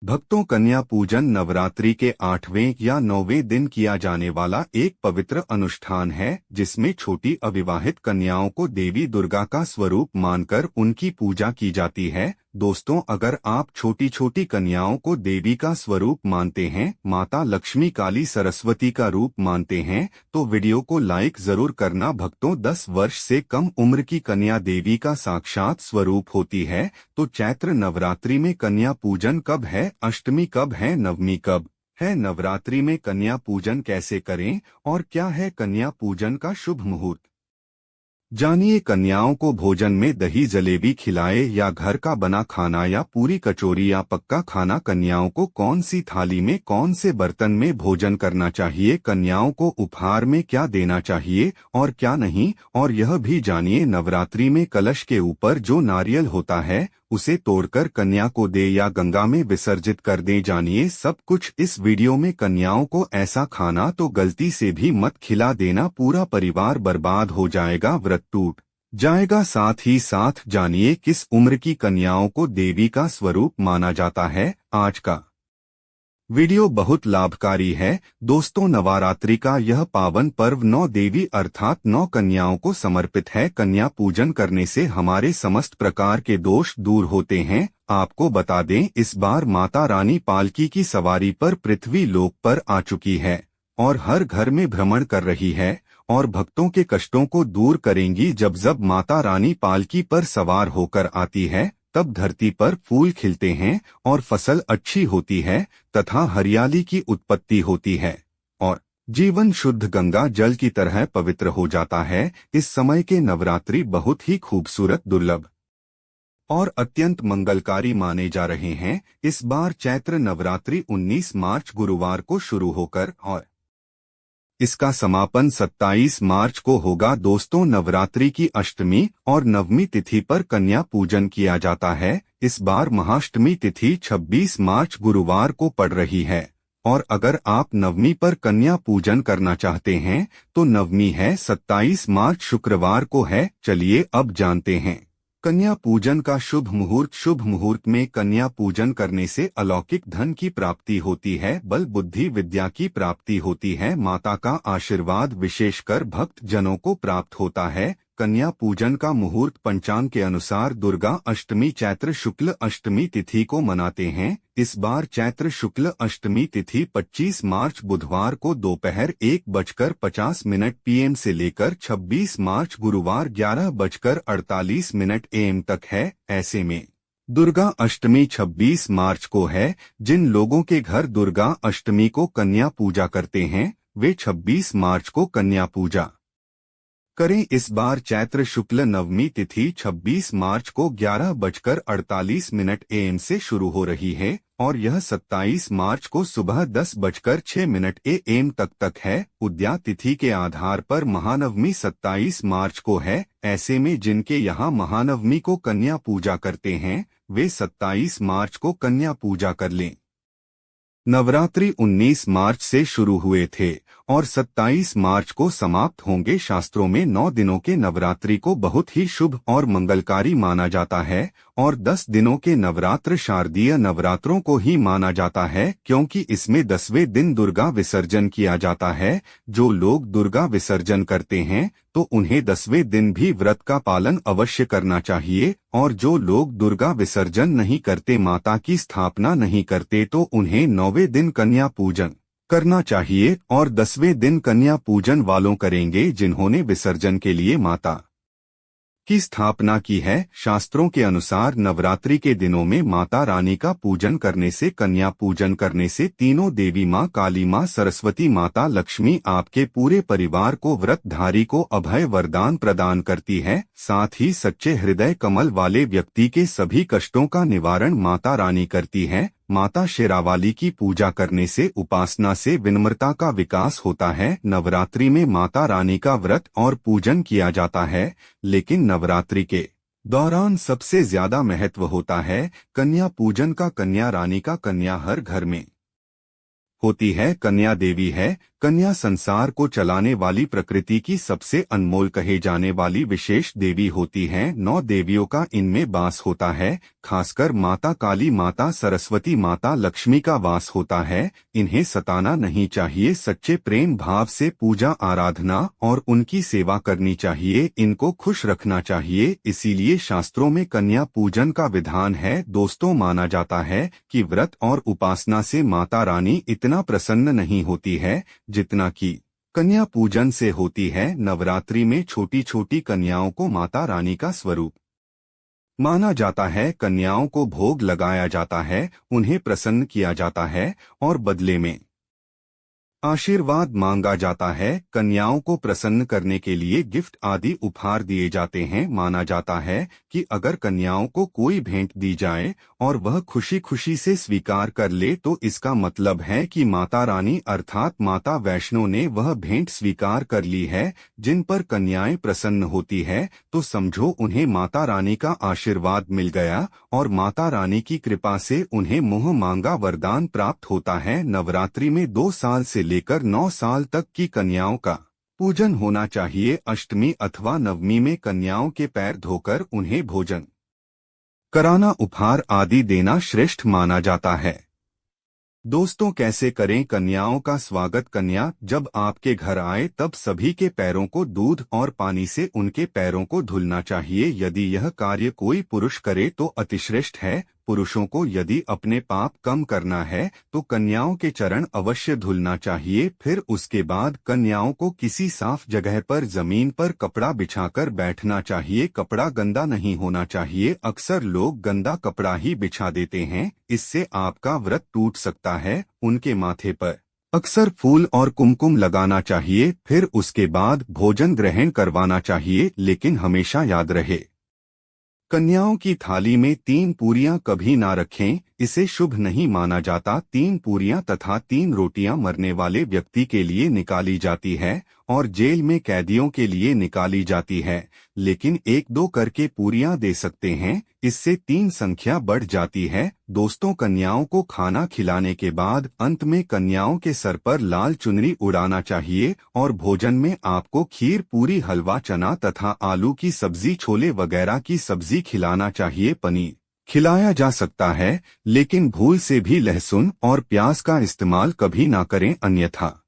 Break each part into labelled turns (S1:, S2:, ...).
S1: भक्तों, कन्या पूजन नवरात्रि के 8वें या 9वें दिन किया जाने वाला एक पवित्र अनुष्ठान है, जिसमें छोटी अविवाहित कन्याओं को देवी दुर्गा का स्वरूप मानकर उनकी पूजा की जाती है। दोस्तों, अगर आप छोटी छोटी कन्याओं को देवी का स्वरूप मानते हैं, माता लक्ष्मी, काली, सरस्वती का रूप मानते हैं, तो वीडियो को लाइक जरूर करना। भक्तों, 10 वर्ष से कम उम्र की कन्या देवी का साक्षात स्वरूप होती है। तो चैत्र नवरात्रि में कन्या पूजन कब है, अष्टमी कब है, नवमी कब है, नवरात्रि में कन्या पूजन कैसे करें और क्या है कन्या पूजन का शुभ मुहूर्त, जानिए। कन्याओं को भोजन में दही जलेबी खिलाए या घर का बना खाना या पूरी कचौरी या पक्का खाना। कन्याओं को कौन सी थाली में, कौन से बर्तन में भोजन करना चाहिए, कन्याओं को उपहार में क्या देना चाहिए और क्या नहीं, और यह भी जानिए नवरात्रि में कलश के ऊपर जो नारियल होता है उसे तोड़कर कन्या को दे या गंगा में विसर्जित कर दे। जानिए सब कुछ इस वीडियो में। कन्याओं को ऐसा खाना तो गलती से भी मत खिला देना, पूरा परिवार बर्बाद हो जाएगा, व्रत टूट जाएगा। साथ ही साथ जानिए किस उम्र की कन्याओं को देवी का स्वरूप माना जाता है। आज का वीडियो बहुत लाभकारी है दोस्तों। नवरात्रि का यह पावन पर्व 9 देवी अर्थात 9 कन्याओं को समर्पित है। कन्या पूजन करने से हमारे समस्त प्रकार के दोष दूर होते हैं। आपको बता दें, इस बार माता रानी पालकी की सवारी पर पृथ्वी लोक पर आ चुकी है और हर घर में भ्रमण कर रही है और भक्तों के कष्टों को दूर करेंगी। जब जब माता रानी पालकी पर सवार होकर आती है, तब धरती पर फूल खिलते हैं और फसल अच्छी होती है तथा हरियाली की उत्पत्ति होती है और जीवन शुद्ध गंगा जल की तरह पवित्र हो जाता है। इस समय के नवरात्रि बहुत ही खूबसूरत, दुर्लभ और अत्यंत मंगलकारी माने जा रहे हैं। इस बार चैत्र नवरात्रि 19 मार्च गुरुवार को शुरू होकर और इसका समापन 27 मार्च को होगा। दोस्तों, नवरात्रि की अष्टमी और नवमी तिथि पर कन्या पूजन किया जाता है। इस बार महाअष्टमी तिथि 26 मार्च गुरुवार को पड़ रही है और अगर आप नवमी पर कन्या पूजन करना चाहते हैं तो नवमी है 27 मार्च शुक्रवार को है। चलिए अब जानते हैं कन्या पूजन का शुभ मुहूर्त। शुभ मुहूर्त में कन्या पूजन करने से अलौकिक धन की प्राप्ति होती है, बल बुद्धि विद्या की प्राप्ति होती है, माता का आशीर्वाद विशेषकर भक्त जनों को प्राप्त होता है। कन्या पूजन का मुहूर्त पंचांग के अनुसार दुर्गा अष्टमी चैत्र शुक्ल अष्टमी तिथि को मनाते हैं। इस बार चैत्र शुक्ल अष्टमी तिथि 25 मार्च बुधवार को दोपहर 1:50 PM से लेकर 26 मार्च गुरुवार 11:48 AM तक है। ऐसे में दुर्गा अष्टमी 26 मार्च को है। जिन लोगों के घर दुर्गा अष्टमी को कन्या पूजा करते हैं, वे 26 मार्च को कन्या पूजा करें। इस बार चैत्र शुक्ल नवमी तिथि 26 मार्च को 11:48 AM से शुरू हो रही है और यह 27 मार्च को सुबह 10:06 AM तक है। उद्या तिथि के आधार पर महानवमी 27 मार्च को है। ऐसे में जिनके यहाँ महानवमी को कन्या पूजा करते हैं, वे 27 मार्च को कन्या पूजा कर लें। नवरात्रि 19 मार्च से शुरू हुए थे और 27 मार्च को समाप्त होंगे। शास्त्रों में 9 दिनों के नवरात्रि को बहुत ही शुभ और मंगलकारी माना जाता है और 10 दिनों के नवरात्र शारदीय नवरात्रों को ही माना जाता है, क्योंकि इसमें 10वें दिन दुर्गा विसर्जन किया जाता है। जो लोग दुर्गा विसर्जन करते हैं तो उन्हें 10वें दिन भी व्रत का पालन अवश्य करना चाहिए और जो लोग दुर्गा विसर्जन नहीं करते, माता की स्थापना नहीं करते, तो उन्हें 9वें दिन कन्या पूजन करना चाहिए और 10वें दिन कन्या पूजन वालों करेंगे जिन्होंने विसर्जन के लिए माता की स्थापना की है। शास्त्रों के अनुसार नवरात्रि के दिनों में माता रानी का पूजन करने से, कन्या पूजन करने से तीनों देवी माँ, काली माँ, सरस्वती माता, लक्ष्मी आपके पूरे परिवार को, व्रतधारी को अभय वरदान प्रदान करती है। साथ ही सच्चे हृदय कमल वाले व्यक्ति के सभी कष्टों का निवारण माता रानी करती है। माता शेरावाली की पूजा करने से, उपासना से विनम्रता का विकास होता है। नवरात्रि में माता रानी का व्रत और पूजन किया जाता है, लेकिन नवरात्रि के दौरान सबसे ज्यादा महत्व होता है कन्या पूजन का। कन्या रानी का, कन्या हर घर में होती है, कन्या देवी है। कन्या संसार को चलाने वाली प्रकृति की सबसे अनमोल कहे जाने वाली विशेष देवी होती हैं। 9 देवियों का इनमें वास होता है। खासकर माता काली, माता सरस्वती, माता लक्ष्मी का वास होता है। इन्हें सताना नहीं चाहिए, सच्चे प्रेम भाव से पूजा आराधना और उनकी सेवा करनी चाहिए, इनको खुश रखना चाहिए। इसीलिए शास्त्रों में कन्या पूजन का विधान है। दोस्तों, माना जाता है कि व्रत और उपासना से माता रानी इतना प्रसन्न नहीं होती है जितना कि कन्या पूजन से होती है। नवरात्रि में छोटी छोटी कन्याओं को माता रानी का स्वरूप माना जाता है। कन्याओं को भोग लगाया जाता है, उन्हें प्रसन्न किया जाता है और बदले में आशीर्वाद मांगा जाता है। कन्याओं को प्रसन्न करने के लिए गिफ्ट आदि उपहार दिए जाते हैं। माना जाता है कि अगर कन्याओं को कोई भेंट दी जाए और वह खुशी खुशी से स्वीकार कर ले तो इसका मतलब है कि माता रानी अर्थात माता वैष्णो ने वह भेंट स्वीकार कर ली है। जिन पर कन्याएं प्रसन्न होती है तो समझो उन्हें माता रानी का आशीर्वाद मिल गया और माता रानी की कृपा से उन्हें मुँह मांगा वरदान प्राप्त होता है। नवरात्रि में 2 साल से लेकर 9 साल तक की कन्याओं का पूजन होना चाहिए। अष्टमी अथवा नवमी में कन्याओं के पैर धोकर उन्हें भोजन कराना, उपहार आदि देना श्रेष्ठ माना जाता है। दोस्तों, कैसे करें कन्याओं का स्वागत? कन्या जब आपके घर आए तब सभी के पैरों को दूध और पानी से उनके पैरों को धुलना चाहिए। यदि यह कार्य कोई पुरुष करे तो अतिश्रेष्ठ है। पुरुषों को यदि अपने पाप कम करना है तो कन्याओं के चरण अवश्य धुलना चाहिए। फिर उसके बाद कन्याओं को किसी साफ जगह पर जमीन पर कपड़ा बिछाकर बैठना चाहिए। कपड़ा गंदा नहीं होना चाहिए। अक्सर लोग गंदा कपड़ा ही बिछा देते हैं, इससे आपका व्रत टूट सकता है। उनके माथे पर अक्सर फूल और कुमकुम लगाना चाहिए। फिर उसके बाद भोजन ग्रहण करवाना चाहिए। लेकिन हमेशा याद रहे, कन्याओं की थाली में 3 पूरियां कभी ना रखें, इसे शुभ नहीं माना जाता। 3 पूरियां तथा 3 रोटियां मरने वाले व्यक्ति के लिए निकाली जाती है और जेल में कैदियों के लिए निकाली जाती है। लेकिन 1-2 करके पूरियां दे सकते हैं, इससे 3 संख्या बढ़ जाती है। दोस्तों, कन्याओं को खाना खिलाने के बाद अंत में कन्याओं के सर पर लाल चुनरी उड़ाना चाहिए और भोजन में आपको खीर, पूरी, हलवा, चना तथा आलू की सब्जी, छोले वगैरह की सब्जी खिलाना चाहिए। पनीर खिलाया जा सकता है, लेकिन भूल से भी लहसुन और प्याज का इस्तेमाल कभी ना करें, अन्यथा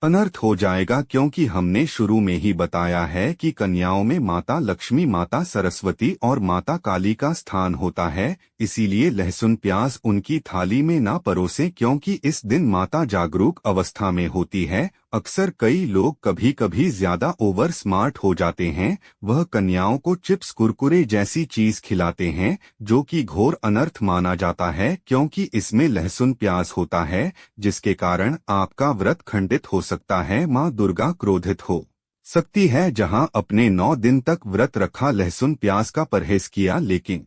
S1: अनर्थ हो जाएगा। क्योंकि हमने शुरू में ही बताया है कि कन्याओं में माता लक्ष्मी, माता सरस्वती और माता काली का स्थान होता है। इसीलिए लहसुन प्याज उनकी थाली में ना परोसें, क्योंकि इस दिन माता जागरूक अवस्था में होती है। अक्सर कई लोग कभी कभी ज्यादा ओवर स्मार्ट हो जाते हैं। वह कन्याओं को चिप्स, कुरकुरे जैसी चीज खिलाते हैं, जो कि घोर अनर्थ माना जाता है, क्योंकि इसमें लहसुन प्याज होता है, जिसके कारण आपका व्रत खंडित हो सकता है। माँ दुर्गा क्रोधित हो सकती है। जहां अपने 9 दिन तक व्रत रखा, लहसुन प्याज का परहेज किया, लेकिन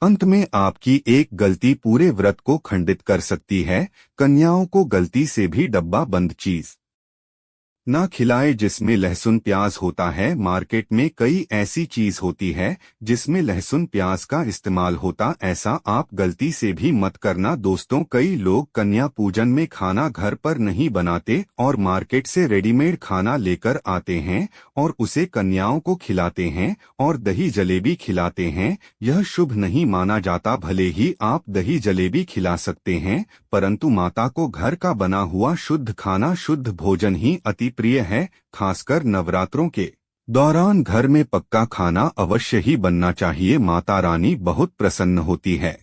S1: अंत में आपकी एक गलती पूरे व्रत को खंडित कर सकती है। कन्याओं को गलती से भी डब्बा बंद चीज ना खिलाए जिसमें लहसुन प्याज होता है। मार्केट में कई ऐसी चीज होती है जिसमें लहसुन प्याज का इस्तेमाल होता, ऐसा आप गलती से भी मत करना। दोस्तों, कई लोग कन्या पूजन में खाना घर पर नहीं बनाते और मार्केट से रेडीमेड खाना लेकर आते हैं और उसे कन्याओं को खिलाते हैं और दही जलेबी खिलाते हैं। यह शुभ नहीं माना जाता। भले ही आप दही जलेबी खिला सकते हैं, परंतु माता को घर का बना हुआ शुद्ध खाना, शुद्ध भोजन ही अति प्रिय है। खासकर नवरात्रों के दौरान घर में पक्का खाना अवश्य ही बनना चाहिए। माता रानी बहुत प्रसन्न होती है।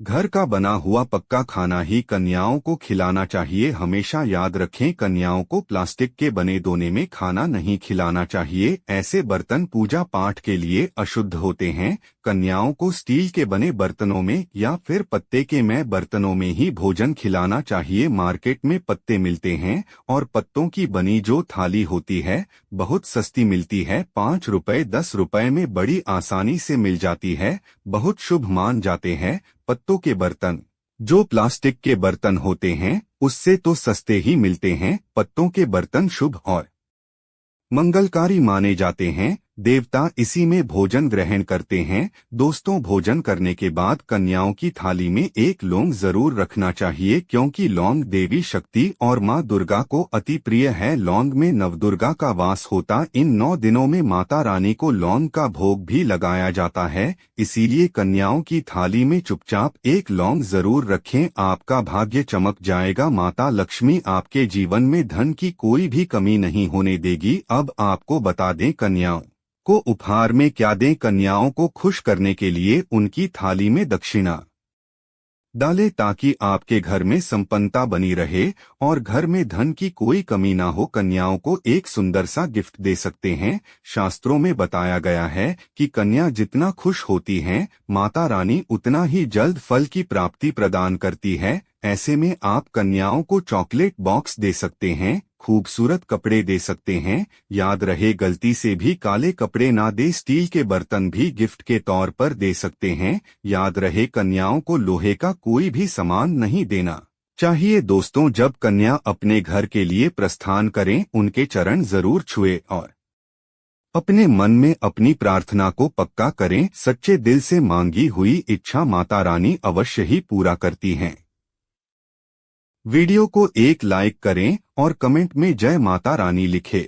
S1: घर का बना हुआ पक्का खाना ही कन्याओं को खिलाना चाहिए। हमेशा याद रखें, कन्याओं को प्लास्टिक के बने दोने में खाना नहीं खिलाना चाहिए। ऐसे बर्तन पूजा पाठ के लिए अशुद्ध होते हैं। कन्याओं को स्टील के बने बर्तनों में या फिर पत्ते के में बर्तनों में ही भोजन खिलाना चाहिए। मार्केट में पत्ते मिलते हैं और पत्तों की बनी जो थाली होती है बहुत सस्ती मिलती है। 5 रुपए 10 रुपए में बड़ी आसानी से मिल जाती है, बहुत शुभ मान जाते हैं। पत्तों के बर्तन जो प्लास्टिक के बर्तन होते हैं उससे तो सस्ते ही मिलते हैं। पत्तों के बर्तन शुभ और मंगलकारी माने जाते हैं। देवता इसी में भोजन ग्रहण करते हैं। दोस्तों, भोजन करने के बाद कन्याओं की थाली में एक लौंग जरूर रखना चाहिए, क्योंकि लौंग देवी शक्ति और मां दुर्गा को अति प्रिय है। लौंग में नवदुर्गा का वास होता। इन 9 दिनों में माता रानी को लौंग का भोग भी लगाया जाता है, इसीलिए कन्याओं की थाली में चुपचाप एक लौंग जरूर रखें। आपका भाग्य चमक जाएगा। माता लक्ष्मी आपके जीवन में धन की कोई भी कमी नहीं होने देगी। अब आपको बता दें कन्याओं को उपहार में क्या दें। कन्याओं को खुश करने के लिए उनकी थाली में दक्षिणा डालें, ताकि आपके घर में संपन्नता बनी रहे और घर में धन की कोई कमी ना हो। कन्याओं को एक सुंदर सा गिफ्ट दे सकते हैं। शास्त्रों में बताया गया है कि कन्या जितना खुश होती है, माता रानी उतना ही जल्द फल की प्राप्ति प्रदान करती है। ऐसे में आप कन्याओं को चॉकलेट बॉक्स दे सकते हैं, खूबसूरत कपड़े दे सकते हैं। याद रहे, गलती से भी काले कपड़े ना दे। स्टील के बर्तन भी गिफ्ट के तौर पर दे सकते हैं। याद रहे, कन्याओं को लोहे का कोई भी सामान नहीं देना चाहिए। दोस्तों, जब कन्या अपने घर के लिए प्रस्थान करें, उनके चरण जरूर छुए और अपने मन में अपनी प्रार्थना को पक्का करें। सच्चे दिल से मांगी हुई इच्छा माता रानी अवश्य ही पूरा करती हैं। वीडियो को एक लाइक करें और कमेंट में जय माता रानी लिखें।